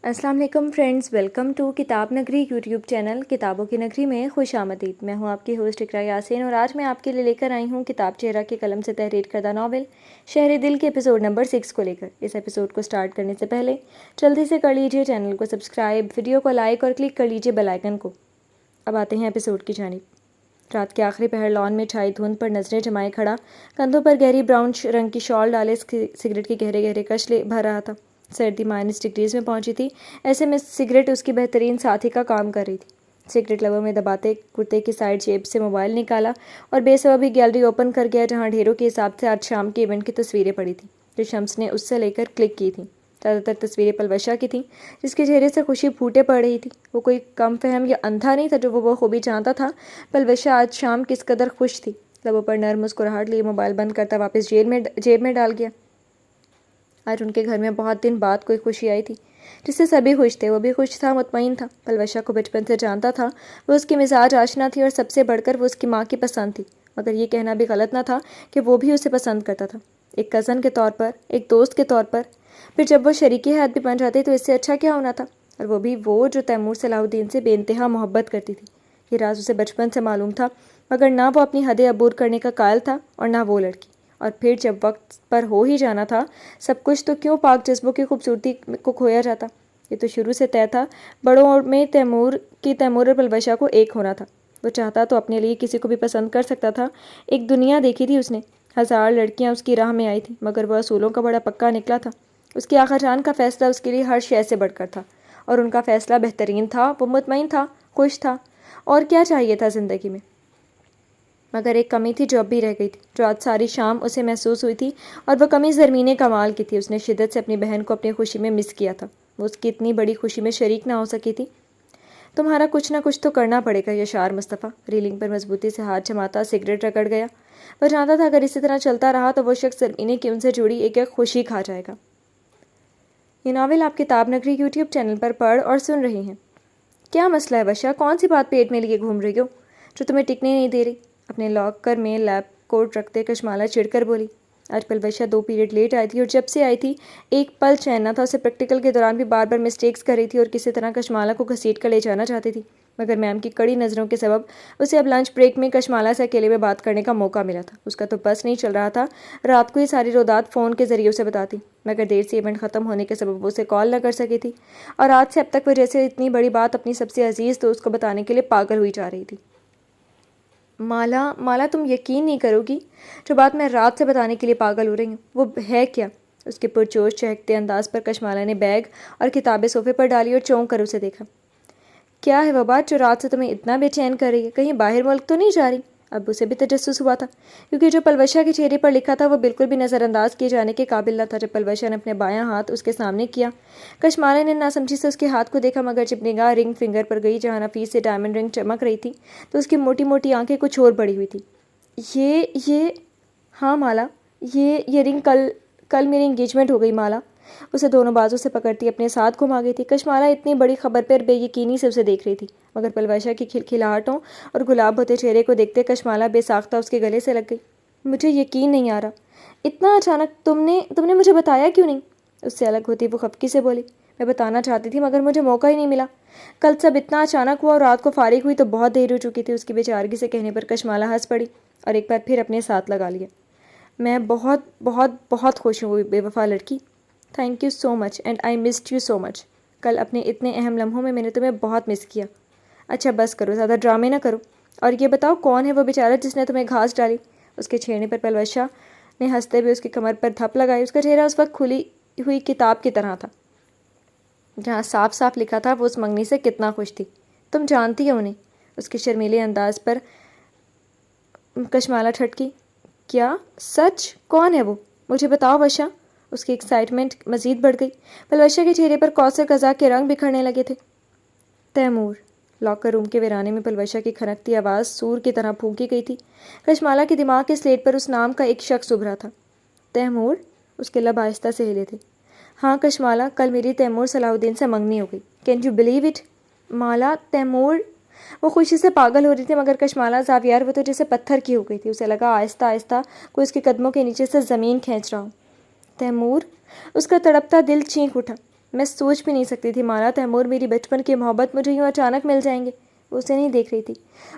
السلام علیکم friends, welcome to کتاب نگری یوٹیوب چینل کتابوں کی نگری میں خوش آمدید۔ میں ہوں آپ کی ہوسٹ اقراء یاسین اور آج میں آپ کے لیے لے کر آئی ہوں کتاب چہرہ کے قلم سے تحریر کردہ ناول شہر دل کے ایپیسوڈ نمبر 6 کو لے کر۔ اس ایپیسوڈ کو سٹارٹ کرنے سے پہلے جلدی سے کر لیجئے چینل کو سبسکرائب، ویڈیو کو لائک اور کلک کر لیجئے بیل آئیکن کو۔ اب آتے ہیں ایپیسوڈ کی جانب۔ رات کے آخری پہر لان میں چھائی دھند پر نظریں جمائے کھڑا، کندھوں پر گہری براؤن رنگ کی شال ڈالے سگریٹ کے گہرے گہرے کش بھر رہا تھا۔ سردی -ڈگریز میں پہنچی تھی، ایسے میں سگریٹ اس کی بہترین ساتھی کا کام کر رہی تھی۔ سگریٹ لبوں میں دباتے کرتے کی سائڈ جیب سے موبائل نکالا اور بے سبب ہی گیلری اوپن کر گیا، جہاں ڈھیروں کے حساب سے آج شام کے ایونٹ کی تصویریں پڑی تھیں جو شمس نے اس سے لے کر کلک کی تھیں۔ زیادہ تر تصویریں پلوشا کی تھیں، جس کے چہرے سے خوشی پھوٹے پڑ رہی تھی۔ وہ کوئی کم فہم یا اندھا نہیں تھا جو وہ بخوبی جانتا تھا پلوشا آج شام کس قدر خوش تھی۔ لبوں پر نرم مسکراہٹ لیے موبائل بند کرتا واپس جیب میں ڈال گیا۔ آج ان کے گھر میں بہت دن بعد کوئی خوشی آئی تھی جس سے سبھی خوش تھے۔ وہ بھی خوش تھا، مطمئن تھا۔ پلوشا کو بچپن سے جانتا تھا، وہ اس کی مزاج آشنا تھی اور سب سے بڑھ کر وہ اس کی ماں کی پسند تھی، مگر یہ کہنا بھی غلط نہ تھا کہ وہ بھی اسے پسند کرتا تھا، ایک کزن کے طور پر، ایک دوست کے طور پر۔ پھر جب وہ شریکی حیات بھی بن جاتی تو اس سے اچھا کیا ہونا تھا، اور وہ بھی وہ جو تیمور صلاح الدین سے بے انتہا محبت کرتی تھی۔ یہ راز اسے بچپن سے معلوم تھا، مگر نہ وہ اپنی حدیں عبور کرنے کا قائل تھا اور نہ وہ لڑکی۔ اور پھر جب وقت پر ہو ہی جانا تھا سب کچھ، تو کیوں پاک جذبوں کی خوبصورتی کو کھویا جاتا؟ یہ تو شروع سے طے تھا، بڑوں میں تیمور اور پلوشا کو ایک ہونا تھا۔ وہ چاہتا تو اپنے لیے کسی کو بھی پسند کر سکتا تھا۔ ایک دنیا دیکھی تھی اس نے، 1000 لڑکیاں اس کی راہ میں آئی تھیں، مگر وہ اصولوں کا بڑا پکا نکلا تھا۔ اس کی آقا جان کا فیصلہ اس کے لیے ہر شے سے بڑھ کر تھا، اور ان کا فیصلہ بہترین تھا۔ وہ مطمئن تھا، خوش تھا، اور کیا چاہیے تھا زندگی میں؟ مگر ایک کمی تھی جو اب بھی رہ گئی تھی، جو آج ساری شام اسے محسوس ہوئی تھی، اور وہ کمی زرمین کمال کی تھی۔ اس نے شدت سے اپنی بہن کو اپنی خوشی میں مس کیا تھا، وہ اس کی اتنی بڑی خوشی میں شریک نہ ہو سکی تھی۔ تمہارا کچھ نہ کچھ تو کرنا پڑے گا یشار مصطفیٰ۔ ریلنگ پر مضبوطی سے ہاتھ جماتا سگریٹ رگڑ گیا۔ وہ جانتا تھا اگر اسی طرح چلتا رہا تو وہ شخص زرمینے کی ان سے جڑی ایک ایک خوشی کھا جائے گا۔ یہ ناول آپ کتاب نگری یوٹیوب چینل پر پڑھ اور سن رہی ہیں۔ کیا مسئلہ ہے وشا؟ کون سی بات پیٹ میں لیے گھوم رہی ہو جو تمہیں ٹکنے نہیں دے رہی؟ اپنے لاکر میں لیب کوٹ رکھتے کشمالہ چڑھ کر بولی۔ آج پلوشا 2 پیریڈ لیٹ آئی تھی، اور جب سے آئی تھی ایک پل چین نہ تھا۔ اسے پریکٹیکل کے دوران بھی بار بار مسٹیکس کر رہی تھی اور کسی طرح کشمالہ کو گھسیٹ کر لے جانا چاہتی تھی، مگر میم کی کڑی نظروں کے سبب اسے اب لنچ بریک میں کشمالہ سے اکیلے میں بات کرنے کا موقع ملا تھا۔ اس کا تو بس نہیں چل رہا تھا رات کو یہ ساری رودات فون کے ذریعے اسے بتاتی، مگر دیر سے ایونٹ ختم ہونے کے سبب وہ اسے کال نہ کر سکی تھی، اور آج سے اب تک وہ جیسے اتنی بڑی بات اپنی سب سے عزیز دوست کو بتانے کے لیے پاگل ہوئی جا رہی تھی۔ مالا تم یقین نہیں کرو گی، جو بات میں رات سے بتانے کے لیے پاگل ہو رہی ہوں وہ ہے کیا؟ اس کے پرجوش چہکتے انداز پر کشمالہ نے بیگ اور کتابیں صوفے پر ڈالی اور چونک کر اسے دیکھا۔ کیا ہے وہ بات جو رات سے تمہیں اتنا بے چین کر رہی ہے؟ کہیں باہر ملک تو نہیں جا رہی؟ اب اسے بھی تجسس ہوا تھا، کیونکہ جو پلوشا کے چہرے پر لکھا تھا وہ بالکل بھی نظر انداز کیے جانے کے قابل نہ تھا۔ جب پلوشا نے اپنے بایاں ہاتھ اس کے سامنے کیا، کشمالہ نے ناسمجھی سے اس کے ہاتھ کو دیکھا، مگر جب نگاہ رنگ فنگر پر گئی جہاں نفیس سے ڈائمنڈ رنگ چمک رہی تھی، تو اس کی موٹی موٹی آنکھیں کچھ اور بڑی ہوئی تھی۔ یہ ہاں مالا، یہ رنگ کل میری انگیجمنٹ ہو گئی مالا۔ اسے دونوں بازوں سے پکڑتی اپنے ساتھ گھما گئی تھی۔ کشمالہ اتنی بڑی خبر پر بے یقینی سے اسے دیکھ رہی تھی، مگر پلوشا کی کھلکھلاہٹوں اور گلاب ہوتے چہرے کو دیکھتے کشمالہ بے ساختہ اس کے گلے سے لگ گئی۔ مجھے یقین نہیں آ رہا، اتنا اچانک تم نے مجھے بتایا کیوں نہیں؟ اس سے الگ ہوتی وہ خفگی سے بولی۔ میں بتانا چاہتی تھی مگر مجھے موقع ہی نہیں ملا۔ کل سب اتنا اچانک ہوا اور رات کو فارغ ہوئی تو بہت دیر ہو چکی تھی۔ اس کی بیچارگی سے کہنے پر کشمالہ ہنس پڑی اور ایک بار پھر اپنے ساتھ لگا لیا۔ میں بہت بہت بہت خوش ہوں بے وفا لڑکی۔ Thank you so much and I missed you so much. کل اپنے اتنے اہم لمحوں میں نے تمہیں بہت مس کیا۔ اچھا بس کرو، زیادہ ڈرامے نہ کرو، اور یہ بتاؤ کون ہے وہ بیچارہ جس نے تمہیں گھاس ڈالی؟ اس کے چھیڑنے پر پلوشا نے ہنستے ہوئے اس کی کمر پر دھپ لگائی۔ اس کا چہرہ اس وقت کھلی ہوئی کتاب کی طرح تھا، جہاں صاف صاف لکھا تھا وہ اس منگنی سے کتنا خوش تھی۔ تم جانتی ہو انہیں؟ اس کے شرمیلے انداز پر کشمالہ ٹھٹکی۔ کیا سچ؟ کون ہے وہ؟ مجھے بتاؤ وشا۔ اس کی ایکسائٹمنٹ مزید بڑھ گئی۔ پلوشا کے چہرے پر کوثر قزح کے رنگ بکھرنے لگے تھے۔ تیمور۔ لاکر روم کے ویرانے میں پلوشا کی کھنکتی آواز سور کی طرح پھونکی گئی تھی۔ کشمالہ کے دماغ کے سلیٹ پر اس نام کا ایک شخص ابھرا تھا۔ تیمور؟ اس کے لب آہستہ سے ہلے تھے۔ ہاں کشمالہ، کل میری تیمور صلاح الدین سے منگنی ہو گئی۔ Can you believe it? مالا، تیمور؟ وہ خوشی سے پاگل ہو رہی تھی، مگر کشمالہ زاویار وہ تو جیسے پتھر کی ہو گئی تھی۔ اسے لگا آہستہ آہستہ کوئی اس کے قدموں کے نیچے سے زمین کھینچ رہا ہو۔ تیمور؟ اس کا تڑپتا دل چینک اٹھا۔ میں سوچ بھی نہیں سکتی تھی مالا تیمور میری بچپن کی محبت مجھے یوں اچانک مل جائیں گے۔ وہ اسے نہیں دیکھ رہی تھی،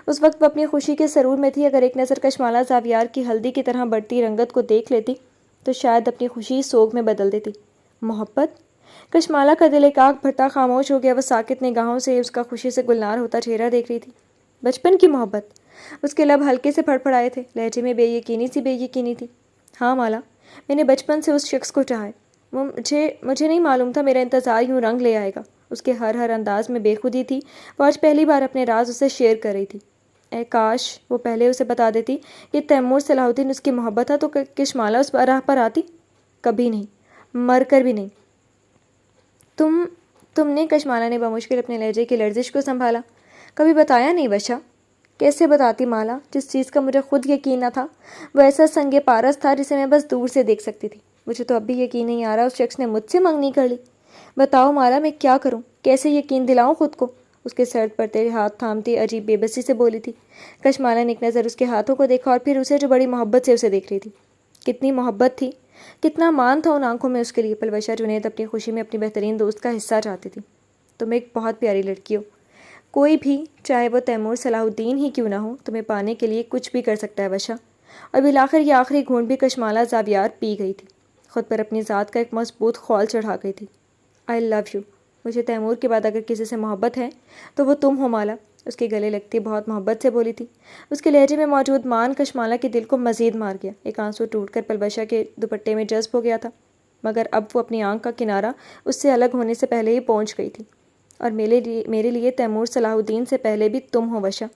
اس وقت وہ اپنی خوشی کے سرور میں تھی۔ اگر ایک نظر کشمالہ زاویار کی ہلدی کی طرح بڑھتی رنگت کو دیکھ لیتی تو شاید اپنی خوشی سوگ میں بدل دیتی۔ محبت؟ کشمالہ کا دل ایک آگ بھرتا خاموش ہو گیا۔ وہ ساکت نگاہوں سے اس کا خوشی سے گلنار ہوتا چہرہ دیکھ رہی تھی۔ بچپن کی محبت؟ اس کے لب ہلکے سے پھڑپھڑائے تھے، لہجے میں بے یقینی تھی۔ ہاں مالا، میں نے بچپن سے اس شخص کو چاہا ہے۔ وہ مجھے نہیں معلوم تھا میرا انتظار یوں رنگ لے آئے گا۔ اس کے ہر انداز میں بے خودی تھی۔ وہ آج پہلی بار اپنے راز اسے شیئر کر رہی تھی۔ اے کاش وہ پہلے اسے بتا دیتی کہ تیمور صلاح الدین اس کی محبت تھا تو کشمالہ اس راہ پر آتی؟ کبھی نہیں، مر کر بھی نہیں۔ تم نے، کشمالہ نے بمشکل اپنے لہجے کی لرزش کو سنبھالا، کبھی بتایا نہیں وشا؟ کیسے بتاتی مالا؟ جس چیز کا مجھے خود یقین نہ تھا وہ ایسا سنگ پارس تھا جسے میں بس دور سے دیکھ سکتی تھی۔ مجھے تو اب بھی یقین نہیں آ رہا اس شخص نے مجھ سے منگنی کر لی۔ بتاؤ مالا، میں کیا کروں؟ کیسے یقین دلاؤں خود کو؟ اس کے سر پر تیرے ہاتھ تھامتی عجیب بے بسی سے بولی تھی۔ کشمالہ نے ایک نظر اس کے ہاتھوں کو دیکھا اور پھر اسے جو بڑی محبت سے اسے دیکھ رہی تھی۔ کتنی محبت تھی، کتنا مان تھا ان آنکھوں میں اس کے لیے۔ پلوشا جنید اپنی خوشی میں اپنی بہترین دوست کا حصہ چاہتی تھی۔ تم ایک بہت پیاری لڑکی ہو۔ کوئی بھی، چاہے وہ تیمور صلاح الدین ہی کیوں نہ ہو، تمہیں پانے کے لیے کچھ بھی کر سکتا ہے وشا۔ اور بالآخر یہ آخری گھونٹ بھی کشمالہ زاویار پی گئی تھی۔ خود پر اپنی ذات کا ایک مضبوط خول چڑھا گئی تھی۔ آئی لو یو۔ مجھے تیمور کے بعد اگر کسی سے محبت ہے تو وہ تم ہو مالا۔ اس کے گلے لگتی بہت محبت سے بولی تھی۔ اس کے لہجے میں موجود مان کشمالہ کے دل کو مزید مار گیا۔ ایک آنسو ٹوٹ کر پلوشا کے دوپٹے میں جذب ہو گیا تھا، مگر اب وہ اپنی آنکھ کا کنارہ اس سے الگ ہونے سے پہلے ہی پہنچ گئی تھی۔ اور میرے لیے تیمور صلاح الدین سے پہلے بھی تم ہو وشا۔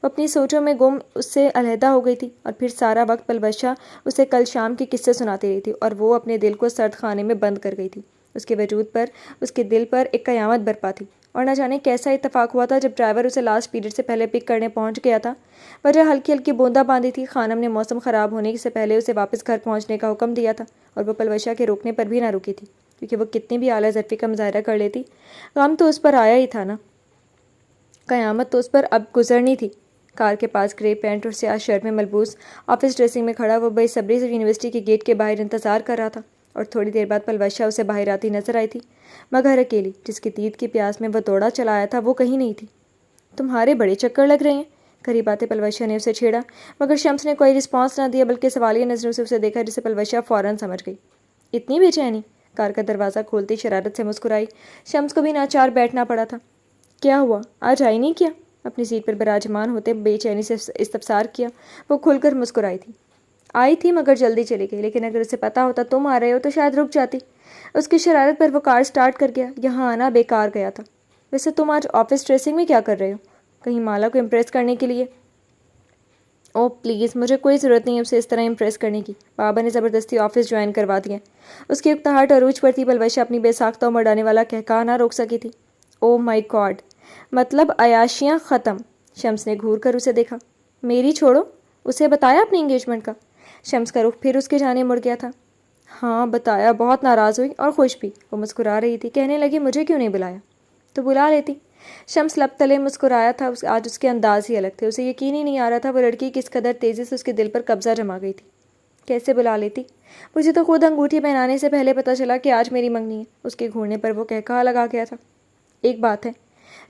وہ اپنی سوچوں میں گم اس سے علیحدہ ہو گئی تھی، اور پھر سارا وقت پلوشا اسے کل شام کے قصے سناتی رہی تھی اور وہ اپنے دل کو سرد خانے میں بند کر گئی تھی۔ اس کے وجود پر، اس کے دل پر ایک قیامت برپا تھی۔ اور نہ جانے کیسا اتفاق ہوا تھا جب ڈرائیور اسے لاسٹ پیریڈ سے پہلے پک کرنے پہنچ گیا تھا۔ وجہ ہلکی ہلکی بوندا باندھی تھی۔ خانم نے موسم خراب ہونے سے پہلے اسے واپس گھر پہنچنے کا حکم دیا تھا، اور وہ پلوشا کے روکنے پر بھی نہ رکی تھی، کیونکہ وہ کتنی بھی اعلیٰ ظرفی کا مظاہرہ کر لیتی، غم تو اس پر آیا ہی تھا نا۔ قیامت تو اس پر اب گزرنی تھی۔ کار کے پاس گرے پینٹ اور سیاہ شرٹ میں ملبوس آفس ڈریسنگ میں کھڑا وہ بے صبری سے یونیورسٹی کے گیٹ کے باہر انتظار کر رہا تھا، اور تھوڑی دیر بعد پلوشا اسے باہر آتی نظر آئی تھی، مگر اکیلی۔ جس کی دید کی پیاس میں وہ دوڑا چلا آیا تھا وہ کہیں نہیں تھی۔ تمہارے بڑے چکر لگ رہے ہیں، قریب آتے پلوشا نے اسے چھیڑا، مگر شمس نے کوئی رسپانس نہ دیا بلکہ سوالیہ نظروں سے اسے دیکھا، جسے پلوشا فوراً سمجھ گئی۔ اتنی بے چینی؟ کار کا دروازہ کھولتی شرارت سے مسکرائی۔ شمس کو بھی ناچار بیٹھنا پڑا تھا۔ کیا ہوا، آج آئی نہیں کیا؟ اپنی سیٹ پر براجمان ہوتے بے چینی سے استفسار کیا۔ وہ کھل کر مسکرائی تھی۔ آئی تھی مگر جلدی چلی گئی، لیکن اگر اسے پتا ہوتا تم آ رہے ہو تو شاید رک جاتی۔ اس کی شرارت پر وہ کار سٹارٹ کر گیا۔ یہاں آنا بیکار گیا تھا۔ ویسے تم آج آفس ڈریسنگ میں کیا کر رہے ہو؟ کہیں مالا کو امپریس کرنے کے لیے؟ او پلیز، مجھے کوئی ضرورت نہیں ہے اسے اس طرح امپریس کرنے کی۔ بابا نے زبردستی آفس جوائن کروا دیا۔ اس کی اکتاہٹ عروج پر تھی۔ پلوشا اپنی بے ساختہ و مڑانے والا قہقہا نہ روک سکی تھی۔ او مائی گاڈ، مطلب عیاشیاں ختم؟ شمس نے گھور کر اسے دیکھا۔ میری چھوڑو، اسے بتایا اپنی انگیجمنٹ کا؟ شمس کا رخ پھر اس کی جانب مڑ گیا تھا۔ ہاں بتایا، بہت ناراض ہوئی اور خوش بھی۔ وہ مسکرا رہی تھی، کہنے لگی مجھے کیوں نہیں بلایا؟ تو بلا لیتی۔ شمس لب تلے مسکرایا تھا۔ آج اس کے انداز ہی الگ تھے۔ اسے یقین ہی نہیں آ رہا تھا وہ لڑکی کس قدر تیزی سے اس کے دل پر قبضہ جما گئی تھی۔ کیسے بلا لیتی؟ مجھے تو خود انگوٹھی پہنانے سے پہلے پتہ چلا کہ آج میری منگنی ہے۔ اس کے گھورنے پر وہ قہقہا لگا گیا تھا۔ ایک بات ہے،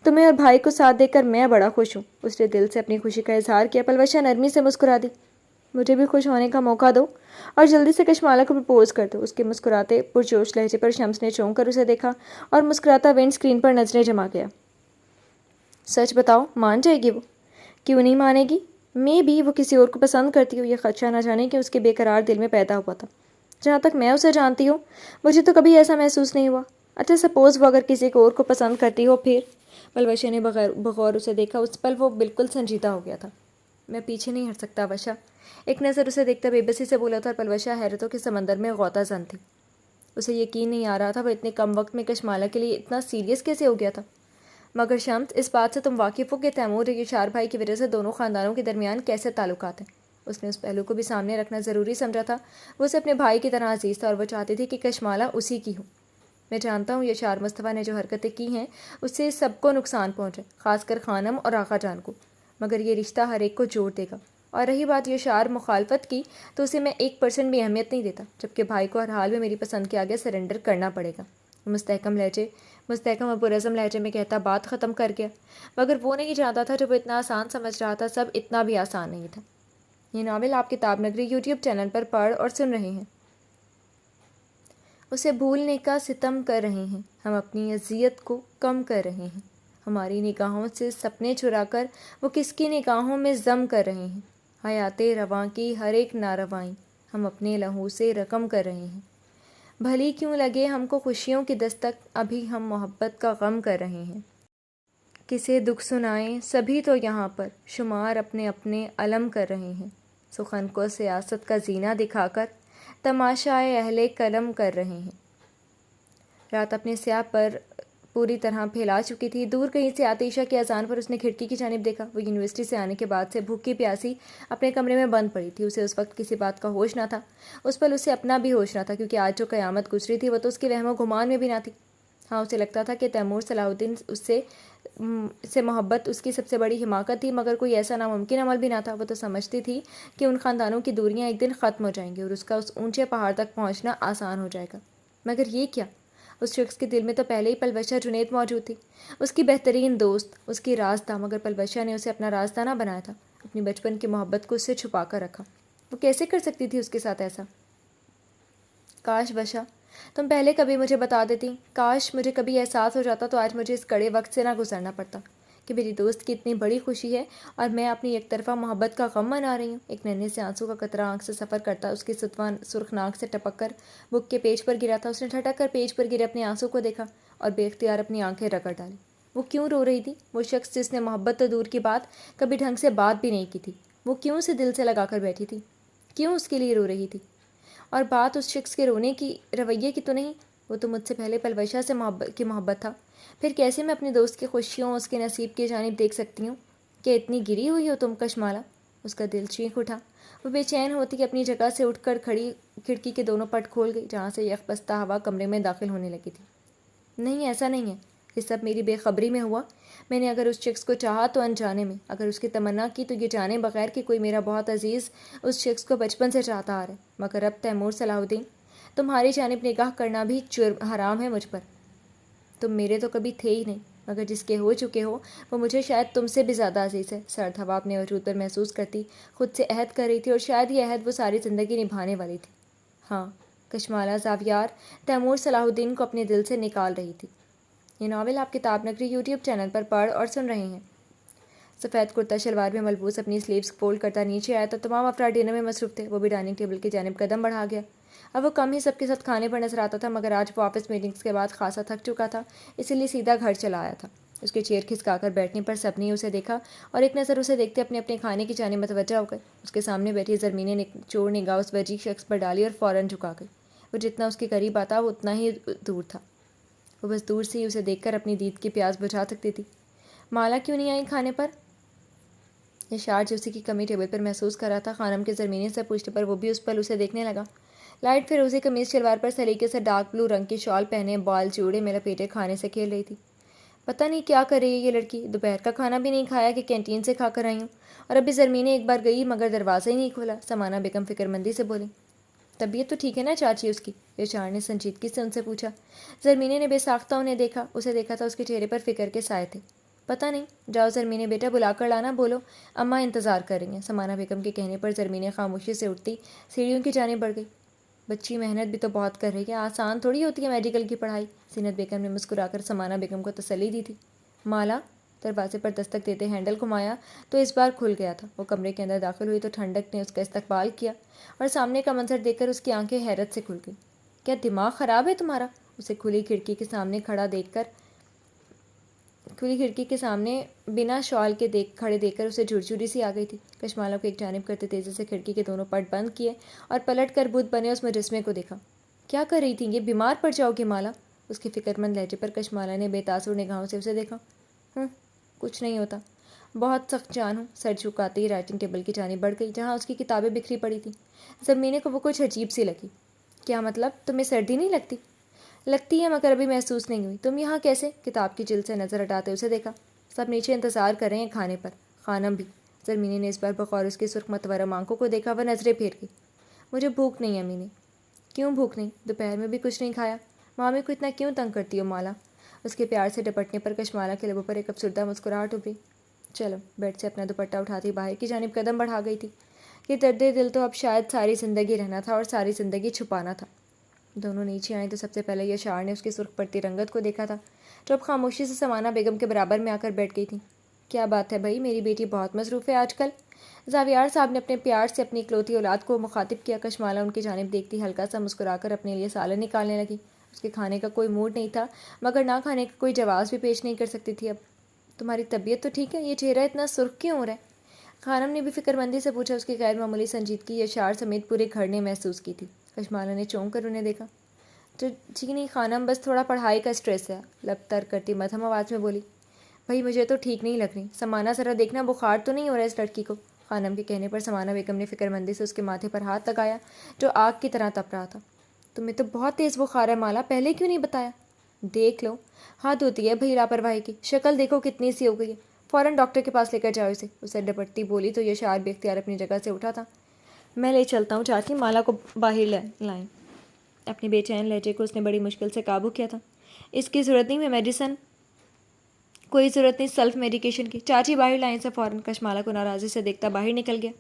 تمہیں اور بھائی کو ساتھ دیکھ کر میں بڑا خوش ہوں۔ اس نے دل سے اپنی خوشی کا اظہار کیا۔ پلوشا نرمی سے مسکرا دی۔ مجھے بھی خوش ہونے کا موقع دو اور جلدی سے کشمالہ کو پرپوز کر دو۔ اس کے مسکراتے پرجوش لہجے پر شمس نے چونک کر اسے دیکھا اور مسکراتا ونڈ اسکرین پر نظریں جما گیا۔ سچ بتاؤ، مان جائے گی وہ؟ کیوں نہیں مانے گی؟ میں بھی وہ کسی اور کو پسند کرتی ہوں، یہ خدشہ نہ جانے کہ اس کے بے قرار دل میں پیدا ہوا تھا۔ جہاں تک میں اسے جانتی ہوں مجھے تو کبھی ایسا محسوس نہیں ہوا۔ اچھا سپوز وہ اگر کسی کو اور کو پسند کرتی ہو پھر؟ پلوشا نے بغور اسے دیکھا۔ اس پل وہ بالکل سنجیدہ ہو گیا تھا۔ میں پیچھے نہیں ہٹ سکتا وشا، ایک نظر اسے دیکھتا بے بسی سے بولا تھا، اور پلوشا حیرتوں کے سمندر میں غوطہ زن تھی۔ اسے یقین نہیں آ رہا تھا وہ اتنے کم وقت میں کشمالہ کے لیے اتنا سیریس کیسے ہو گیا تھا۔ مگر شمس، اس بات سے تم واقف ہو کہ تیمور اور یشار بھائی کی وجہ سے دونوں خاندانوں کے درمیان کیسے تعلقات ہیں؟ اس نے اس پہلو کو بھی سامنے رکھنا ضروری سمجھا تھا۔ وہ اسے اپنے بھائی کی طرح عزیز تھا اور وہ چاہتی تھی کہ کشمالہ اسی کی ہو۔ میں جانتا ہوں یشار مصطفیٰ نے جو حرکتیں کی ہیں اس سے سب کو نقصان پہنچے، خاص کر خانم اور آقا جان کو، مگر یہ رشتہ ہر ایک کو جوڑ دے گا۔ اور رہی بات یشار مخالفت کی تو اسے میں 1% بھی اہمیت نہیں دیتا، جبکہ بھائی کو ہر حال میں میری پسند کے آگے سرنڈر کرنا پڑے گا۔ مستحکم ابو رزم لہجے میں کہتا بات ختم کر گیا، مگر وہ نہیں جانتا تھا جو وہ اتنا آسان سمجھ رہا تھا سب اتنا بھی آسان نہیں تھا۔ یہ ناول آپ کتاب نگری یوٹیوب چینل پر پڑھ اور سن رہے ہیں۔ اسے بھولنے کا ستم کر رہے ہیں، ہم اپنی اذیت کو کم کر رہے ہیں، ہماری نگاہوں سے سپنے چرا کر وہ کس کی نگاہوں میں ضم کر رہے ہیں، حیات رواں کی ہر ایک ناروائی ہم اپنے لہو سے رقم کر رہے ہیں، بھلی کیوں لگے ہم کو خوشیوں کی دستک ابھی ہم محبت کا غم کر رہے ہیں، کسے دکھ سنائیں سبھی تو یہاں پر شمار اپنے اپنے علم کر رہے ہیں، سخن کو سیاست کا زینہ دکھا کر تماشائے اہل قلم کر رہے ہیں۔ رات اپنے سیاہ پر پوری طرح پھیلا چکی تھی، دور کہیں سے آتی عشاء کی اذان پر اس نے کھڑکی کی جانب دیکھا۔ وہ یونیورسٹی سے آنے کے بعد سے بھوکی پیاسی اپنے کمرے میں بند پڑی تھی، اسے اس وقت کسی بات کا ہوش نہ تھا، اس پل اسے اپنا بھی ہوش نہ تھا، کیونکہ آج جو قیامت گزری تھی وہ تو اس کے وہم و گمان میں بھی نہ تھی۔ ہاں، اسے لگتا تھا کہ تیمور صلاح الدین سے محبت اس کی سب سے بڑی حماقت تھی، مگر کوئی ایسا ناممکن عمل بھی نہ تھا۔ وہ تو سمجھتی تھی کہ ان خاندانوں کی دوریاں ایک دن ختم ہو جائیں گی اور اس کا اس اونچے پہاڑ تک پہنچنا آسان ہو جائے گا، مگر یہ کیا؟ اس شخص کے دل میں تو پہلے ہی پلوشہ جنید موجود تھی، اس کی بہترین دوست، اس کی رازداں، مگر پلوشہ نے اسے اپنا رازداں نہ بنایا تھا، اپنی بچپن کی محبت کو اس سے چھپا کر رکھا۔ وہ کیسے کر سکتی تھی اس کے ساتھ ایسا؟ کاش بشا تم پہلے کبھی مجھے بتا دیتی، کاش مجھے کبھی احساس ہو جاتا تو آج مجھے اس کڑے وقت سے نہ گزرنا پڑتا کہ میری دوست کی اتنی بڑی خوشی ہے اور میں اپنی ایک طرفہ محبت کا غم منا رہی ہوں۔ ایک ننھے سے آنسو کا قطرہ آنکھ سے سفر کرتا اس کی ستواں سرخ ناک سے ٹپک کر بک کے پیج پر گرا تھا۔ اس نے ٹھٹک کر پیج پر گرے اپنے آنسو کو دیکھا اور بے اختیار اپنی آنکھیں رگڑ ڈالی۔ وہ کیوں رو رہی تھی؟ وہ شخص جس نے محبت تو دور کی بات کبھی ڈھنگ سے بات بھی نہیں کی تھی، وہ کیوں اسے دل سے لگا کر بیٹھی تھی؟ کیوں اس کے لیے رو رہی تھی؟ اور بات اس شخص کے رونے کی رویے کی تو نہیں، وہ تو مجھ سے پہلے پلوشہ سے محبت تھا، پھر کیسے میں اپنی دوست کی خوشیوں اس کے نصیب کی جانب دیکھ سکتی ہوں؟ کہ اتنی گری ہوئی ہو تم کشمالہ؟ اس کا دل چینک اٹھا، وہ بے چین ہوتی اپنی جگہ سے اٹھ کر کھڑی کھڑکی کے دونوں پٹ کھول گئی جہاں سے یخ بستہ ہوا کمرے میں داخل ہونے لگی تھی۔ نہیں، ایسا نہیں ہے، یہ سب میری بے خبری میں ہوا، میں نے اگر اس شخص کو چاہا تو انجانے میں، اگر اس کی تمنا کی تو یہ جانے بغیر کہ کوئی میرا بہت عزیز اس شخص کو بچپن سے چاہتا آ رہا ہے، مگر اب تیمور صلاح الدین تمہاری جانب نگاہ کرنا بھی حرام ہے مجھ پر، تم میرے تو کبھی تھے ہی نہیں، مگر جس کے ہو چکے ہو وہ مجھے شاید تم سے بھی زیادہ عزیز ہے۔ سرد ہوا اپنے وجود پر محسوس کرتی خود سے عہد کر رہی تھی اور شاید یہ عہد وہ ساری زندگی نبھانے والی تھی۔ ہاں، کشمالہ زاویار تیمور صلاح الدین کو اپنے دل سے نکال رہی تھی۔ یہ ناول آپ کتاب نگری یوٹیوب چینل پر پڑھ اور سن رہے ہیں۔ سفید کرتا شلوار میں ملبوس اپنی سلیوز فولڈ کرتا نیچے آیا تو تمام افراد ڈنر میں مصروف تھے، وہ بھی ڈائننگ ٹیبل کی جانب قدم بڑھا گیا۔ اب وہ کم ہی سب کے ساتھ کھانے پر نظر آتا تھا، مگر آج وہ آفس میٹنگز کے بعد خاصا تھک چکا تھا، اسی لیے سیدھا گھر چلا آیا تھا۔ اس کے چیئر کھسکا کر بیٹھنے پر سب نے اسے دیکھا اور ایک نظر اسے دیکھتے اپنے اپنے کھانے کی جانب متوجہ ہو گئے۔ اس کے سامنے بیٹھی زرمین نے چور نگاہ اس وجیح شخص پر ڈالی اور فوراً جھکا گئی۔ وہ جتنا اس کے قریب آتا وہ اتنا ہی دور تھا، وہ بس دور سے ہی اسے دیکھ کر اپنی دید کی پیاس بجھا سکتی تھی۔ مالا کیوں نہیں آئی کھانے پر؟ یہ شارٹ جو اسی کی کمی ٹیبل پر محسوس کر رہا تھا، خانم کے زرمینے سے پوچھنے پر وہ بھی اس پل اسے دیکھنے لگا۔ لائٹ فیروزی قمیض شلوار پر سلیقے سے ڈارک بلو رنگ کی شال پہنے بال چوڑے میں لپیٹے کھانے سے کھیل رہی تھی۔ پتہ نہیں کیا کر رہی ہے یہ لڑکی، دوپہر کا کھانا بھی نہیں کھایا کہ کینٹین سے کھا کر آئی ہوں، اور ابھی زرمینے ایک بار گئی مگر دروازہ ہی نہیں کھولا۔ سمانہ بیگم فکر مندی سے بولی۔ طبیعت تو ٹھیک ہے نا چاچی اس کی؟ اشار نے سنجیدگی سے ان سے پوچھا۔ زرمینے نے بے ساختہ اسے دیکھا تھا، اس کے چہرے پر فکر کے سائے تھے۔ پتہ نہیں، جاؤ زرمینے بیٹا بلا کر لانا، بولو اماں انتظار کر رہی ہیں۔ سمانہ بیگم کے کہنے پر زرمینے خاموشی سے اٹھتی سیڑھیوں کی جانب بڑھ گئی۔ بچی محنت بھی تو بہت کر رہی ہے، آسان تھوڑی ہوتی ہے میڈیکل کی پڑھائی۔ زینت بیگم نے مسکرا کر سمانہ بیگم کو تسلی دی تھی۔ مالا دروازے پر دستک دیتے ہینڈل گھمایا تو اس بار کھل گیا تھا۔ وہ کمرے کے اندر داخل ہوئی تو ٹھنڈک نے اس کا استقبال کیا اور سامنے کا منظر دیکھ کر اس کی آنکھیں حیرت سے کھل گئیں۔ کیا دماغ خراب ہے تمہارا؟ اسے کھلی کھڑکی کے سامنے بنا شال کے کھڑے دیکھ کر اسے جھرجھری سی آ گئی تھی۔ کشمالہ کو ایک جانب کرتے تیزی سے کھڑکی کے دونوں پٹ بند کیے اور پلٹ کر بت بنے اس مجسمے کو دیکھا۔ کیا کر رہی تھی یہ؟ بیمار پڑ جاؤ گی مالا؟ اس کے فکر مند لہجے پر کشمالہ نے بے تاثر نگاہوں سے اسے دیکھا۔ کچھ نہیں ہوتا، بہت سخت جان ہوں۔ سر جھکاتے ہی رائٹنگ ٹیبل کی جانب بڑھ گئی جہاں اس کی کتابیں بکھری پڑی تھیں۔ زمینے کو وہ کچھ عجیب سی لگی۔ کیا مطلب؟ تمہیں سردی نہیں لگتی؟ لگتی ہے مگر ابھی محسوس نہیں ہوئی۔ تم یہاں کیسے؟ کتاب کی جلد سے نظر ہٹاتے اسے دیکھا۔ سب نیچے انتظار کر رہے ہیں کھانے پر، خانم بھی۔ زرمینے نے اس بار بغور اس کی سرخ متورم آنکھوں کو دیکھا، وہ نظریں پھیر گئی۔ مجھے بھوک نہیں امی نے۔ کیوں بھوک نہیں؟ دوپہر میں بھی کچھ نہیں کھایا؟ مامی کو اتنا کیوں تنگ کرتی ہو مالا؟ اس کے پیار سے ڈپٹنے پر کشمالہ کے لبوں پر ایک افسردہ مسکراہٹ ابھری۔ چلو، بیڈ سے اپنا دوپٹہ اٹھاتی باہر کی جانب قدم بڑھا گئی تھی۔ یہ درد دل تو اب شاید ساری زندگی رہنا تھا اور ساری زندگی چھپانا تھا۔ دونوں نیچے آئیں تو سب سے پہلے یشار نے اس کی سرخ پڑتی رنگت کو دیکھا تھا، جو اب خاموشی سے سمانہ بیگم کے برابر میں آ کر بیٹھ گئی تھی۔ کیا بات ہے بھائی، میری بیٹی بہت مصروف ہے آج کل؟ زاویار صاحب نے اپنے پیار سے اپنی اکلوتی اولاد کو مخاطب کیا۔ کشمالہ ان کی جانب دیکھتی ہلکا سا مسکرا کر اپنے لیے سالن نکالنے لگی۔ اس کے کھانے کا کوئی موڈ نہیں تھا، مگر نہ کھانے کا کوئی جواز بھی پیش نہیں کر سکتی تھی۔ اب تمہاری طبیعت تو ٹھیک ہے؟ یہ چہرہ اتنا سرخ کیوں ہو رہا ہے؟ خانم نے بھی فکر مندی سے پوچھا۔ اس کی غیر معمولی سنجیدگی یشار سمیت پورے گھر نے محسوس کی تھی۔ کشمالہ نے چونک کر انہیں دیکھا۔ تو جی نہیں خانم، بس تھوڑا پڑھائی کا اسٹریس ہے، لب تر کرتی مدھم آواز میں بولی۔ بھائی مجھے تو ٹھیک نہیں لگ رہی، سمانہ ذرا دیکھنا بخار تو نہیں ہو رہا ہے اس لڑکی کو؟ خانم کے کہنے پر سمانہ بیگم نے فکر مندی سے اس کے ماتھے پر ہاتھ لگایا جو آگ کی طرح تپ رہا تھا۔ تمہیں تو بہت تیز بخار ہے مالا، پہلے کیوں نہیں بتایا؟ دیکھ لو، حد ہوتی ہے بھائی لاپرواہی کی، شکل دیکھو کتنی سی ہو گئی ہے، فوراً ڈاکٹر کے پاس لے کر جاؤ اسے ڈپٹتی بولی تو یشار بے اختیار اپنی جگہ سے اٹھا تھا۔ میں لے چلتا ہوں چاچی، مالا کو باہر لائیں۔ اپنے بے چین لہجے کو اس نے بڑی مشکل سے قابو کیا تھا۔ اس کی ضرورت نہیں، میں میڈیسن، کوئی ضرورت نہیں سیلف میڈیکیشن کی، چاچی باہر لائیں سے فوراً۔ کشمالہ کو ناراضی سے دیکھتا باہر نکل گیا۔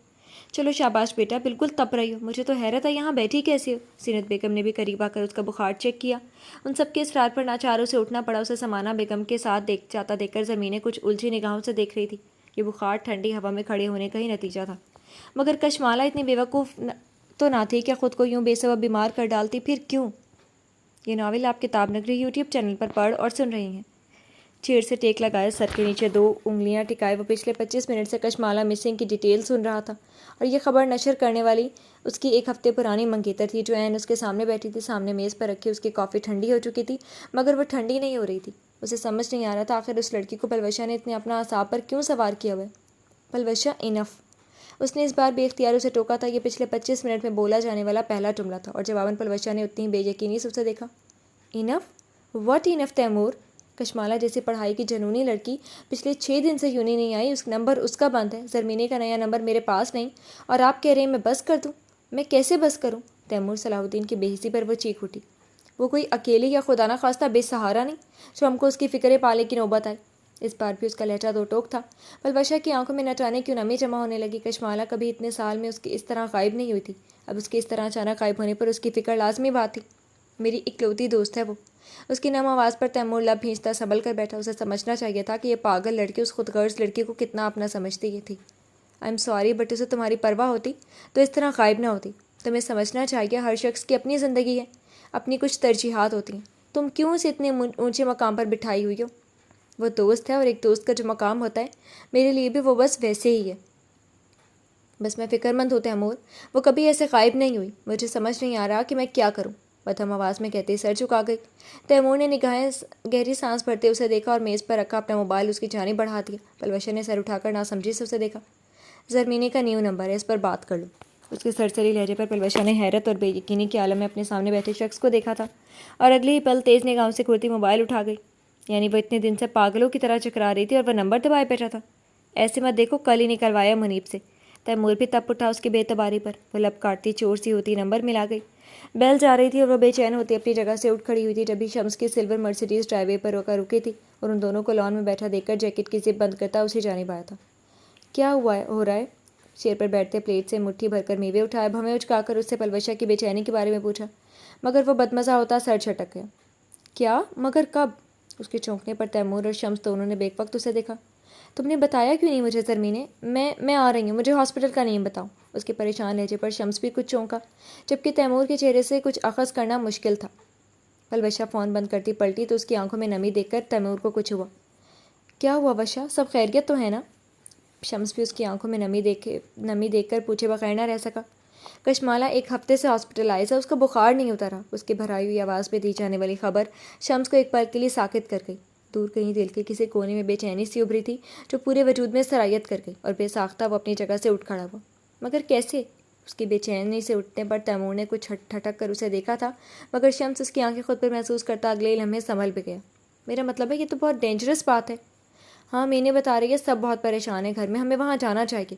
چلو شاباش بیٹا، بالکل تپ رہی ہو، مجھے تو حیرت ہے یہاں بیٹھی کیسی ہو؟ زینت بیگم نے بھی قریب آ کر اس کا بخار چیک کیا۔ ان سب کے اصرار پر ناچاروں سے اٹھنا پڑا۔ اسے سمانہ بیگم کے ساتھ جاتا دیکھ کر زمینیں کچھ الجھی نگاہوں سے دیکھ رہی تھی۔ یہ بخار ٹھنڈی ہوا میں کھڑے ہونے کا ہی نتیجہ تھا، مگر کشمالہ اتنی بیوقوف تو نہ تھی کہ خود کو یوں بے سبب بیمار کر ڈالتی۔ پھر کیوں؟ یہ ناول آپ کتاب نگری یوٹیوب چینل پر پڑھ اور سن رہی ہیں۔ چیئر سے ٹیک لگائے سر کے نیچے 2 انگلیاں ٹکائے وہ پچھلے 25 منٹ سے کشمالہ مسنگ کی ڈیٹیل سن رہا تھا، اور یہ خبر نشر کرنے والی اس کی 1 ہفتے پرانی منگیتر تھی جو عین اس کے سامنے بیٹھی تھی۔ سامنے میز پر رکھی اس کی کافی ٹھنڈی ہو چکی تھی، مگر وہ ٹھنڈی نہیں ہو رہی تھی۔ اسے سمجھ نہیں آ رہا تھا آخر اس لڑکی کو پلوشا نے اتنے اپنا اعصاب پر کیوں سوار کیا ہوا ہے۔ پلوشا، انف! اس نے اس بار بے اختیار اسے ٹوکا تھا۔ یہ پچھلے 25 منٹ میں بولا جانے والا پہلا جملہ تھا، اور جواباً پلوشا نے اتنی بے یقینی سے اسے دیکھا۔ انف؟ What enough Timur? کشمالہ جیسی پڑھائی کی جنونی لڑکی پچھلے 6 دن سے یونی نہیں آئی، اس نمبر اس کا بند ہے، زرمینے کا نیا نمبر میرے پاس نہیں، اور آپ کہہ رہے ہیں میں بس کر دوں؟ میں کیسے بس کروں؟ تیمور صلاح الدین کی بے حسی پر وہ چیخ اٹھی۔ وہ کوئی اکیلی یا خدا نخواستہ بے سہارا نہیں جو ہم کو اس کی فکرے پالے کی نوبت آئی۔ اس بار بھی اس کا لہجہ دو ٹوک تھا۔ پلوشا کی آنکھوں میں نہ جانے کیوں نمی جمع ہونے لگی۔ کشمالہ کبھی اتنے سال میں اس کی اس طرح غائب نہیں ہوئی تھی، اب اس کے اس طرح اچانک غائب ہونے پر اس کی فکر لازمی بات تھی۔ میری اکلوتی دوست ہے وہ۔ اس کی نم آواز پر تیمور لب بھینچتا سنبھل کر بیٹھا۔ اسے سمجھنا چاہیے تھا کہ یہ پاگل لڑکی اس خود غرض لڑکی کو کتنا اپنا سمجھتی تھی۔ آئی ایم سوری، بٹ اسے تمہاری پرواہ ہوتی تو اس طرح غائب نہ ہوتی۔ تمہیں سمجھنا چاہیے ہر شخص کی اپنی زندگی ہے، اپنی کچھ ترجیحات ہوتی ہیں۔ تم کیوں اسے اتنے اونچے مقام پر بٹھائی ہوئی ہو؟ وہ دوست ہے، اور ایک دوست کا جو مقام ہوتا ہے میرے لیے بھی وہ بس ویسے ہی ہے۔ بس میں فکر مند ہوں تیمور، وہ کبھی ایسے غائب نہیں ہوئی۔ مجھے سمجھ نہیں آ رہا کہ میں کیا کروں، مدھم آواز میں کہتے سر جھکا گئی۔ تیمور نے نگاہیں گہری سانس بھرتے اسے دیکھا اور میز پر رکھا اپنا موبائل اس کی جانب بڑھا دیا۔ پلوشا نے سر اٹھا کر ناسمجھی سے اسے دیکھا۔ زرمینے کا نیو نمبر ہے، اس پر بات کر لو۔ اس کے سرسری لہجے پر پلوشا نے حیرت اور بے یقینی کے عالم میں اپنے سامنے بیٹھے شخص کو دیکھا تھا، اور اگلے ہی پل تیز نگاہوں سے کھولتی موبائل اٹھا گئی۔ یعنی وہ اتنے دن سے پاگلوں کی طرح چکرا رہی تھی اور وہ نمبر دبائے بیٹھا تھا۔ ایسے مت دیکھو، کل ہی نکلوایا منیب سے۔ تیمور بھی تب اٹھا اس کی بے اعتباری پر۔ وہ لب کاٹتی چور سی ہوتی نمبر ملا گئی۔ بیل جا رہی تھی اور وہ بے چین ہوتی اپنی جگہ سے اٹھ کھڑی ہوئی تھی جبھی شمس کی سلور مرسیڈیز ڈرائی وے پر رکی تھی اور ان دونوں کو لان میں بیٹھا دیکھ کر جیکٹ کی زپ بند کرتا اسی جانب آیا تھا۔ کیا ہو رہا ہے؟ چیئر پر بیٹھتے پلیٹ سے مٹھی بھر کر میوے اٹھائے بھویں اچکا کر اس سے پلوشا کی بے چینی کے بارے میں پوچھا، مگر وہ بدمزہ ہوتا سر چھٹک گیا۔ کیا؟ مگر کب؟ اس کے چونکنے پر تیمور اور شمس دونوں نے بیک وقت اسے دیکھا۔ تم نے بتایا کیوں نہیں مجھے زرمینے؟ میں آ رہی ہوں، مجھے ہاسپٹل کا نیم بتاؤ۔ اس کے پریشان لہجے پر شمس بھی کچھ چونکا، جبکہ تیمور کے چہرے سے کچھ اخذ کرنا مشکل تھا۔ پلوشا فون بند کرتی پلٹی تو اس کی آنکھوں میں نمی دیکھ کر تیمور کو کچھ ہوا۔ کیا ہوا وشا؟ سب خیریت تو ہے نا؟ شمس بھی اس کی آنکھوں میں نمی دیکھ کر پوچھے بغیر نہ رہ سکا۔ کشمالہ 1 ہفتے سے ہاسپٹلائز ہے، اس کا بخار نہیں اترا۔ اس کی بھرائی ہوئی آواز پہ دی جانے والی خبر شمس کو ایک پل کے لیے ساکت کر گئی۔ دور کہیں دل کے کسی کونے میں بے چینی سی ابھری تھی جو پورے وجود میں سرایت کر گئی، اور بے ساختہ وہ اپنی جگہ سے اٹھ کھڑا ہوا۔ مگر کیسے؟ اس کی بے چینی سے اٹھنے پر تیمور نے کچھ ٹھٹک کر اسے دیکھا تھا، مگر شمس اس کی آنکھیں خود پر محسوس کرتا اگلے لمحے سنبھل بھی گیا۔ میرا مطلب ہے یہ تو بہت ڈینجرس بات ہے۔ ہاں میں نے بتا رہی ہے، سب بہت پریشان ہیں گھر میں، ہمیں وہاں جانا چاہیے۔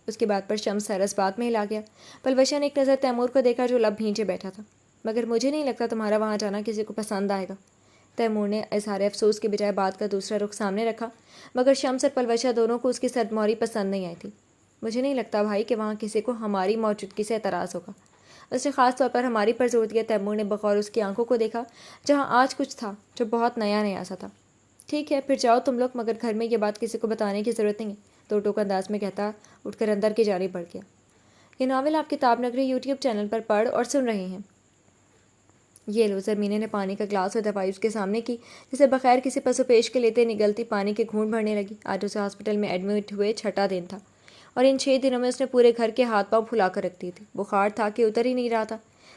اس کی بات پر شمس سرس بات میں ہلا گیا۔ پلوشا نے ایک نظر تیمور کو دیکھا جو لب بھینچے بیٹھا تھا۔ مگر مجھے نہیں لگتا تمہارا وہاں جانا کسی کو پسند آئے گا۔ تیمور نے اظہار افسوس کے بجائے بات کا دوسرا رخ سامنے رکھا، مگر شمس اور پلوشہ دونوں کو اس کی سرموری پسند نہیں آئی تھی۔ مجھے نہیں لگتا بھائی کہ وہاں کسی کو ہماری موجودگی سے اعتراض ہوگا۔ اس نے خاص طور پر ہماری پر زور دیا۔ تیمور نے بغور اس کی آنکھوں کو دیکھا جہاں آج کچھ تھا جو بہت نیا نیا سا تھا۔ ٹھیک ہے پھر جاؤ تم لوگ، مگر گھر میں یہ بات کسی کو بتانے کی ضرورت نہیں ہے، تو ٹوک انداز میں کہتا اٹھ کر اندر کی جانب بڑھ گیا۔ یہ ناول آپ کتاب نگری یوٹیوب چینل پر پڑھ اور سن رہے ہیں۔ یہ لو۔ زرمینے نے پانی کا گلاس اور دوائی اس کے سامنے کی، جسے بغیر کسی پس و پیش کے لیتے نگلتی پانی کے گھونٹ بھرنے لگی۔ آج اسے ہاسپٹل میں ایڈمٹ ہوئے 6واں دن تھا، اور ان 6 دنوں میں اس نے پورے گھر کے ہاتھ پاؤں پھلا کر رکھ دی تھی۔ بخار تھا کہ اتر ہی نہیں رہا تھا۔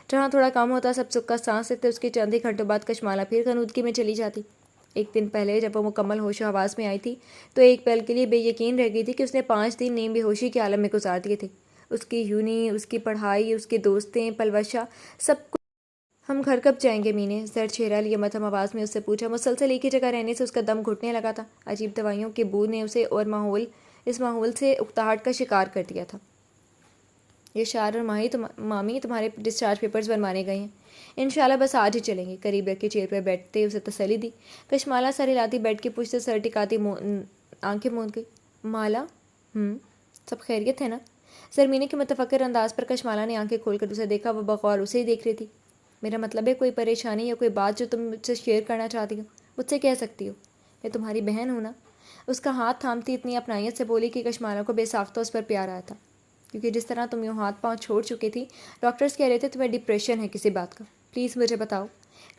جہاں تھوڑا کم ہوتا سب سکھ سانس لیتے، اس کے چند ہی گھنٹوں بعد کشمالہ پھر غنودگی میں چلی جاتی۔ ایک دن پہلے جب وہ مکمل ہوش و حواس میں آئی تھی تو ایک پل کے لیے بے یقین رہ گئی تھی کہ اس نے 5 دن نیم بے ہوشی کے عالم میں گزار دیے تھے۔ اس کی یونی، اس کی پڑھائی، اس کے دوستیں، پلوشہ، سب کچھ۔ ہم گھر کب جائیں گے مینے؟ زرد چہرہ لیے مدھم آواز میں اس سے پوچھا۔ مسلسل ایک ہی جگہ رہنے سے اس کا دم گھٹنے لگا تھا۔ عجیب دوائیوں کی بو نے اسے اور اس ماحول سے اکتاہٹ کا شکار کر دیا تھا۔ یشار اور مامی تمہارے ڈسچارج پیپرز بنوانے گئے ہیں، انشاءاللہ بس آج ہی چلیں گے۔ قریب رکھ کے چیئر پر بیٹھتے اسے تسلی دی۔ کشمالہ سر ہلاتی بیڈ کی پشت سے سر ٹکاتی آنکھیں موند گئی۔ مالا سب خیریت ہے نا؟ زرمینے کے متفکر انداز پر کشمالہ نے آنکھیں کھول کر اسے دیکھا۔ وہ بغور اسے ہی دیکھ رہی تھی۔ میرا مطلب ہے کوئی پریشانی یا کوئی بات جو تم مجھ سے شیئر کرنا چاہتی ہو، مجھ سے کہہ سکتی ہو، میں تمہاری بہن ہوں نا؟ اس کا ہاتھ تھامتی اتنی اپنائیت سے بولی کہ کشمالہ کو بے ساختہ اس پر پیار آیا تھا، کیونکہ جس طرح تم یوں ہاتھ پاؤں چھوڑ چکی تھی، ڈاکٹرز کہہ رہے تھے تمہیں ڈپریشن ہے کسی بات کا۔ پلیز مجھے بتاؤ۔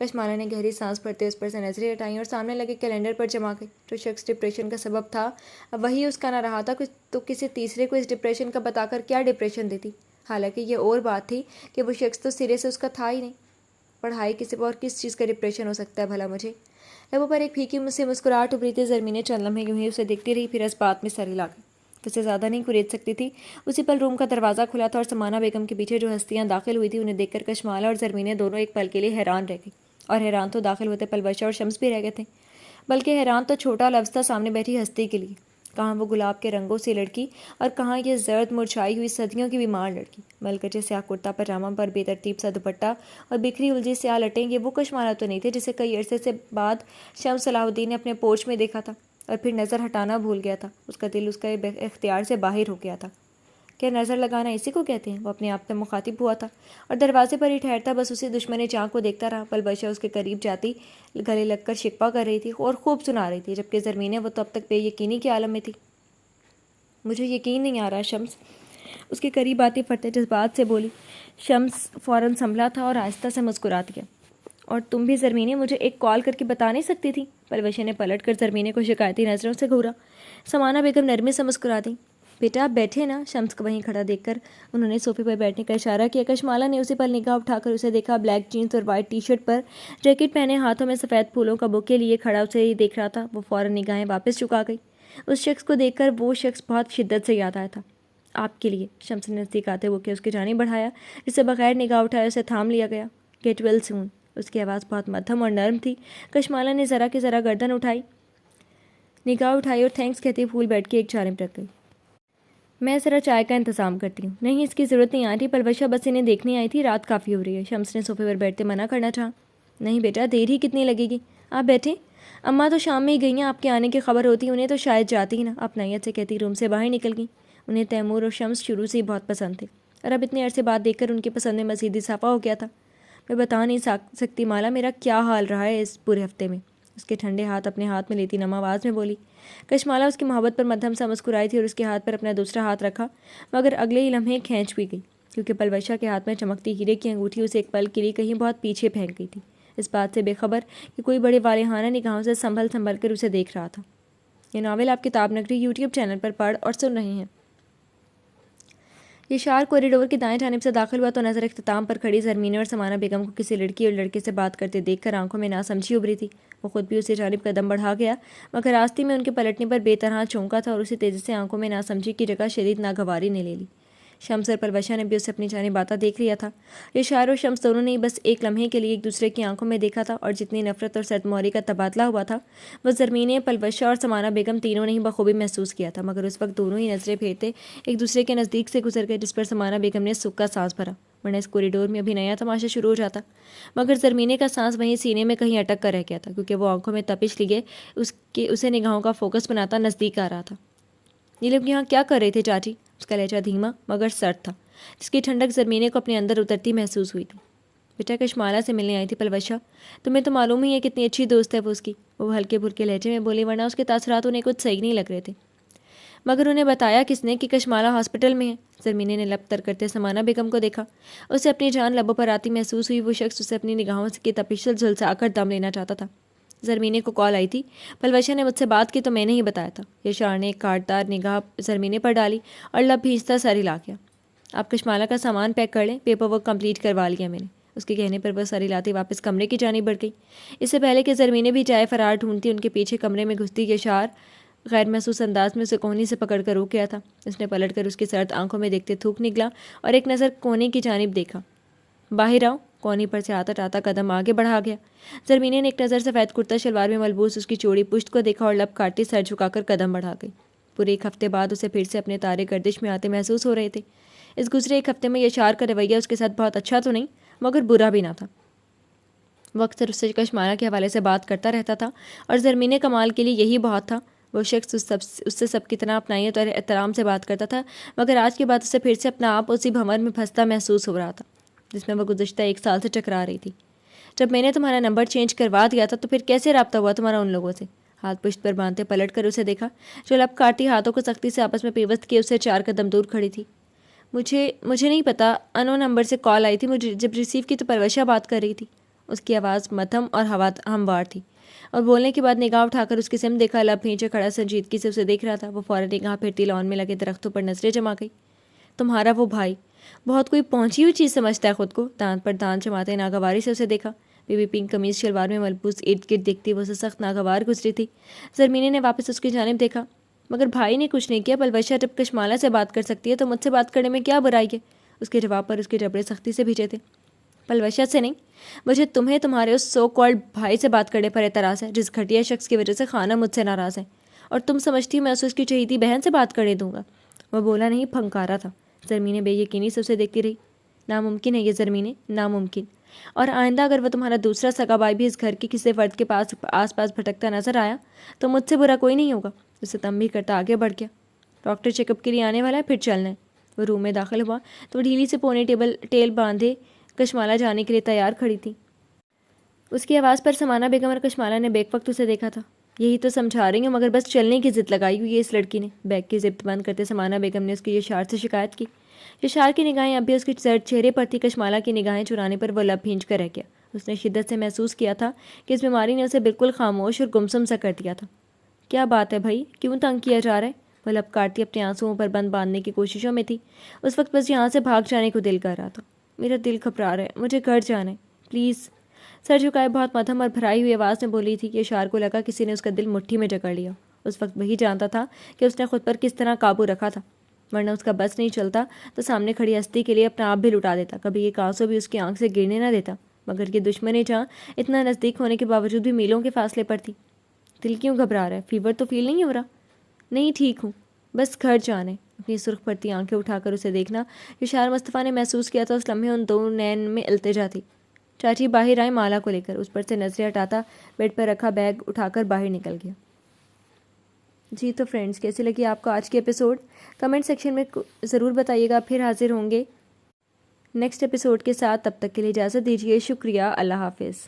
کشمالہ نے گہری سانس بھرتے اس پر سے نظریں ہٹائیں اور سامنے لگے کیلنڈر پر جما گئی۔ جو شخص ڈپریشن کا سبب تھا وہی اس کا نہ رہا تھا تو کسی تیسرے کو اس ڈپریشن کا بتا کر کیا ڈپریشن دیتی؟ حالانکہ یہ اور بات تھی کہ وہ شخص تو سرے سے اس کا تھا ہی نہیں۔ پڑھائی کے سوا اور کس چیز کا ڈپریشن ہو سکتا ہے بھلا مجھے؟ لبوں پر ایک پھیکی سے مسکراہٹ ابھری تھی۔ زرمینے چند لمحے یوں ہی اسے دیکھتی رہی، پھر اس بات میں سر ہلا گئی۔ اسے زیادہ نہیں کریج سکتی تھی۔ اسی پل روم کا دروازہ کھلا تھا اور سمانہ بیگم کے پیچھے جو ہستیاں داخل ہوئی تھیں انہیں دیکھ کر کشمالہ اور زرمینے دونوں ایک پل کے لیے حیران رہ گئی۔ اور حیران تو داخل ہوتے پلوشہ اور شمس بھی رہ گئے تھے، بلکہ حیران تو چھوٹا لفظ تھا سامنے بیٹھی ہستی کے لیے۔ کہاں وہ گلاب کے رنگوں سے لڑکی اور کہاں یہ زرد مرچھائی ہوئی صدیوں کی بیمار لڑکی؟ ملکچے سیاہ کرتا پاجامہ پر بے ترتیب سا دوپٹہ اور بکھری الجھی سیاہ لٹیں، یہ وہ کشمالہ تو نہیں تھے جسے کئی عرصے سے بعد شمس صلاح الدین نے اپنے پورچ میں دیکھا تھا اور پھر نظر ہٹانا بھول گیا تھا۔ اس کا دل اس کے اختیار سے باہر ہو گیا تھا۔ کیا نظر لگانا اسی کو کہتے ہیں؟ وہ اپنے آپ سے مخاطب ہوا تھا اور دروازے پر ہی ٹھہرتا بس اسی دشمن جان کو دیکھتا رہا۔ پلوشہ اس کے قریب جاتی گلے لگ کر شکوہ کر رہی تھی اور خوب سنا رہی تھی، جبکہ زرمینے وہ تو اب تک بے یقینی کے عالم میں تھی۔ مجھے یقین نہیں آ رہا شمس، اس کے قریب آتی پھٹتے جذبات سے بولی۔ شمس فوراً سنبھلا تھا اور آہستہ سے مسکرا دیا۔ اور تم بھی زرمینے مجھے ایک کال کر کے بتا نہیں سکتی تھی؟ پلوشہ نے پلٹ کر زرمینے کو شکایتی نظروں سے گھورا۔ سمانہ بیگم نرمی سے مسکرا دیں۔ بیٹا آپ بیٹھے نا؟ شمس کو وہیں کھڑا دیکھ کر انہوں نے صوفے پر بیٹھنے کا اشارہ کیا۔ کشمالہ نے اسی پر نگاہ اٹھا کر اسے دیکھا۔ بلیک جینز اور وائٹ ٹی شرٹ پر جیکٹ پہنے، ہاتھوں میں سفید پھولوں کا بوکے لیے کھڑا اسے ہی دیکھ رہا تھا۔ وہ فوراً نگاہیں واپس چکا گئی۔ اس شخص کو دیکھ کر وہ شخص بہت شدت سے یاد آیا تھا۔ آپ کے لیے۔ شمس نے نزدیک آتے ہوئے اس کی جانب بڑھایا، جسے بغیر نگاہ اٹھائے اسے تھام لیا گیا۔ گیٹ ویل سون۔ اس کی آواز بہت مدھم اور نرم تھی۔ کشمالہ نے ذرا کی ذرا گردن نگاہ اٹھائی اور تھینکس کہتے پھول بیٹھ کے ایک جانب رکھ گئی۔ میں ذرا چائے کا انتظام کرتی ہوں۔ نہیں اس کی ضرورت نہیں آتی، پلوشہ بس انہیں دیکھنے آئی تھی، رات کافی ہو رہی ہے۔ شمس نے صوفے پر بیٹھتے منع کرنا چاہا۔ نہیں بیٹا دیر ہی کتنی لگے گی، آپ بیٹھیں۔ اماں تو شام میں ہی گئی ہیں، آپ کے آنے کی خبر ہوتی انہیں تو شاید جاتی ہی نا، اپنائیت سے کہتی روم سے باہر نکل گئی۔ انہیں تیمور اور شمس شروع سے ہی بہت پسند تھے اور اب اتنے عرصے بعد دیکھ کر ان کی پسند میں مزید اضافہ ہو گیا تھا۔ میں بتا نہیں سکتی مالا میرا کیا حال رہا ہے اس پورے ہفتے میں، اس کے ٹھنڈے ہاتھ اپنے ہاتھ میں لیتی نم آواز میں بولی۔ کشمالہ اس کی محبت پر مدھم سا مسکرائی تھی اور اس کے ہاتھ پر اپنا دوسرا ہاتھ رکھا، مگر اگلے ہی لمحے کھینچ بھی گئی، کیونکہ پلوشہ کے ہاتھ میں چمکتی ہیرے کی انگوٹھی اسے ایک پل کے لیے کہیں بہت پیچھے پھینک گئی تھی، اس بات سے بے خبر کہ کوئی بڑے والہانہ نگاہوں سے سنبھل کر اسے دیکھ رہا تھا۔ یہ ناول آپ کتاب نگری یوٹیوب چینل پر پڑھ اور سن رہے ہیں۔ یشار کوریڈور کی دائیں جانب سے داخل ہوا تو نظر اختتام پر کھڑی زرمینے اور سمانہ بیگم کو کسی لڑکی اور لڑکے سے بات کرتے دیکھ کر آنکھوں میں ناسمجھی ابھری تھی۔ وہ خود بھی اسی جانب قدم بڑھا گیا، مگر راستے میں ان کے پلٹنے پر بے طرح چونکا تھا اور اسی تیزی سے آنکھوں میں ناسمجھی کی جگہ شدید ناگواری نے لے لی۔ شمس اور پلوشہ نے بھی اسے اپنی جانب آتا دیکھ لیا تھا۔ یشار اور شمس دونوں نے ہی بس ایک لمحے کے لیے ایک دوسرے کی آنکھوں میں دیکھا تھا، اور جتنی نفرت اور سرموری کا تبادلہ ہوا تھا وہ زرمینے، پلوشہ اور سمانہ بیگم تینوں نے ہی بخوبی محسوس کیا تھا، مگر اس وقت دونوں ہی نظریں پھیرتے ایک دوسرے کے نزدیک سے گزر گئے، جس پر سمانہ بیگم نے سکھ کا سانس بھرا۔ ورنہ اس کوریڈور میں ابھی نیا تماشا شروع ہو جاتا. مگر زرمینے کا سانس وہیں سینے میں کہیں اٹک کر رہ گیا تھا، کیونکہ وہ آنکھوں میں تپش لیے اسے نگاہوں کا فوکس بناتا نزدیک آ رہا تھا. یہ لوگ یہاں کیا کر رہے تھے چاچی؟ اس کا لہجہ دھیما مگر سرد تھا، جس کی ٹھنڈک زرمینے کو اپنے اندر اترتی محسوس ہوئی تھی. بیٹا کشمالہ سے ملنے آئی تھی پلوشا. تمہیں تو معلوم ہی ہے کتنی اچھی دوست ہے وہ اس کی. وہ ہلکے پھلکے لہجے میں بولی، ورنہ اس کے تاثرات انہیں کچھ صحیح نہیں لگ رہے تھے. مگر انہیں بتایا کس نے کہ کشمالہ ہاسپٹل میں ہے؟ زرمینے نے لب تر کرتے سمانہ بیگم کو دیکھا. اسے اپنی جان لبوں پر آتی محسوس ہوئی. وہ شخص اسے اپنی نگاہوں کی تپش سے جھلسا کر دم لینا چاہتا تھا. زرمینے کو کال آئی تھی، پلوشا نے مجھ سے بات کی تو میں نے ہی بتایا تھا. یشار نے ایک کاٹدار نگاہ زرمینے پر ڈالی اور لب بھیجتا سر ہلا گیا. آپ کشمالہ کا سامان پیک کر لیں، پیپر ورک کمپلیٹ کروا لیا میں نے. اس کے کہنے پر وہ سر ہلاتی واپس کمرے کی جانب بڑھ گئی. اس سے پہلے کہ زرمینے بھی جائے فرار ڈھونڈتی، ان کے پیچھے کمرے میں گھستی یشار غیر محسوس انداز میں اسے کوہنی سے پکڑ کر روک گیا تھا. اس نے پلٹ کر اس کی سرد آنکھوں میں دیکھتے تھوک نکلا اور ایک نظر کونے کی جانب دیکھا. باہر آؤ. کوہنی پر سے آتا ٹاتا قدم آگے بڑھا گیا. زرمینے نے ایک نظر سفید کرتا شلوار میں ملبوس اس کی چوڑی پشت کو دیکھا اور لب کاٹتی سر جھکا کر قدم بڑھا گئی. پورے ایک ہفتے بعد اسے پھر سے اپنے تارے گردش میں آتے محسوس ہو رہے تھے. اس گزرے ایک ہفتے میں یشار کا رویہ اس کے ساتھ بہت اچھا تو نہیں مگر برا بھی نہ تھا. وہ اکثر اس سے کشمالہ کے حوالے سے بات کرتا رہتا تھا اور زرمینے کمال کے لیے یہی بہت تھا. وہ شخص اس سے سب کی طرح اپنائیت اور احترام سے بات کرتا تھا، مگر آج کے بعد اسے پھر سے اپنا آپ اسی بھنور میں پھنستا محسوس ہو رہا تھا جس میں وہ گزشتہ 1 سال سے ٹکرا رہی تھی. جب میں نے تمہارا نمبر چینج کروا دیا تھا تو پھر کیسے رابطہ ہوا تمہارا ان لوگوں سے؟ ہاتھ پشت پر باندھتے پلٹ کر اسے دیکھا جو لب کاٹتی ہاتھوں کو سختی سے آپس میں پیوست کیے اسے 4 قدم دور کھڑی تھی. مجھے نہیں پتا، انو نمبر سے کال آئی تھی. مجھے جب ریسیو کی تو پلوشا بات کر رہی تھی. اس کی آواز مدھم اور ہموار تھی اور بولنے کے بعد نگاہ اٹھا کر اس کی سمت دیکھا. لب بھینچے کھڑا سنجیدگی سے اسے دیکھ رہا تھا. وہ فوراً نگاہ پھرتی لان میں لگے درختوں پر نظریں جما گئی. تمہارا وہ بھائی بہت کوئی پہنچی ہوئی چیز سمجھتا ہے خود کو. دانت پر دانت جماتے ناگواری سے اسے دیکھا. بیبی پنک قمیض شلوار میں ملبوس ارد گرد دیکھتی وہ اسے سخت ناگوار گزری تھی. زرمینے نے واپس اس کی جانب دیکھا. مگر بھائی نے کچھ نہیں کیا. پلوشا جب کشمالہ سے بات کر سکتی ہے تو مجھ سے بات کرنے میں کیا برائی ہے؟ اس کے جواب پر اس کے جبڑے سختی سے بھیجے تھے. پلوشا سے نہیں، مجھے تمہیں تمہارے اس سو کالڈ بھائی سے بات کرنے پر اعتراض ہے جس گھٹیا شخص کی وجہ سے خانہ مجھ سے ناراض ہے. اور تم سمجھتی ہو میں اسے اس کی چہیتی بہن سے بات کرنے دوں گا؟ وہ بولا نہیں، پھنکارا تھا. زرمینے بے یقینی سے اسے دیکھتی رہی. ناممکن ہے یہ زرمینے، ناممکن. اور آئندہ اگر وہ تمہارا دوسرا سگا بھائی بھی اس گھر کے کسی فرد کے آس پاس بھٹکتا نظر آیا تو مجھ سے برا کوئی نہیں ہوگا. اسے تنبیہ کرتا آگے بڑھ گیا. ڈاکٹر چیک اپ کے لیے آنے والا ہے، پھر چلنا ہے. وہ روم میں داخل ہوا تو ڈھیلی سے پونے ٹیل باندھے کشمالہ جانے کے لیے تیار کھڑی تھی. اس کی آواز پر سمانہ بیگم اور کشمالہ نے بیک وقت اسے دیکھا تھا. یہی تو سمجھا رہی ہوں، مگر بس چلنے کی ضد لگائی ہوئی ہے اس لڑکی نے. بیگ کی ضبط بند کرتے سمانہ بیگم نے اس کی یشار سے شکایت کی. یشار کی نگاہیں اب بھی اس کے زرد چہرے پر تھی. کشمالہ کی نگاہیں چرانے پر وہ لب بھینچ کر رہ گیا. اس نے شدت سے محسوس کیا تھا کہ اس بیماری نے اسے بالکل خاموش اور گمسم سا کر دیا تھا. کیا بات ہے بھائی، کیوں تنگ کیا جا رہا ہے؟ وہ لب کاٹتی اپنے آنسوؤں پر بند باندھنے کی کوششوں میں تھی. اس وقت بس یہاں سے بھاگ جانے کو دل کر رہا تھا. میرا دل گھبرا رہا ہے، مجھے گھر جانا ہے، پلیز. سر جھکائے بہت مدھم اور بھرائی ہوئی آواز میں بولی تھی. یشار کو لگا کسی نے اس کا دل مٹھی میں جکڑ لیا. اس وقت وہی جانتا تھا کہ اس نے خود پر کس طرح قابو رکھا تھا، ورنہ اس کا بس نہیں چلتا تو سامنے کھڑی ہستی کے لیے اپنا آپ بھی لٹا دیتا. کبھی ایک آنسو بھی اس کی آنکھ سے گرنے نہ دیتا. مگر یہ دشمنی جہاں اتنا نزدیک ہونے کے باوجود بھی میلوں کے فاصلے پر تھی. دل کیوں گھبرا رہا ہے؟ فیور تو فیل نہیں ہو رہا؟ نہیں، ٹھیک ہوں، بس گھر جانا ہے. اپنی سرخ پڑتی آنکھیں اٹھا کر اسے دیکھنا یشار مصطفیٰ نے محسوس کیا تھا اس لمحے ان دو نین میں التجا تھی. چاچی باہر آئے مالا کو لے کر. اس پر سے نظریں ہٹاتا بیڈ پر رکھا بیگ اٹھا کر باہر نکل گیا. جی تو فرینڈس، کیسی لگی آپ کو آج کی ایپیسوڈ؟ کمنٹ سیکشن میں ضرور بتائیے گا. پھر حاضر ہوں گے نیکسٹ ایپیسوڈ کے ساتھ. تب تک کے لیے اجازت دیجیے. شکریہ. اللہ حافظ.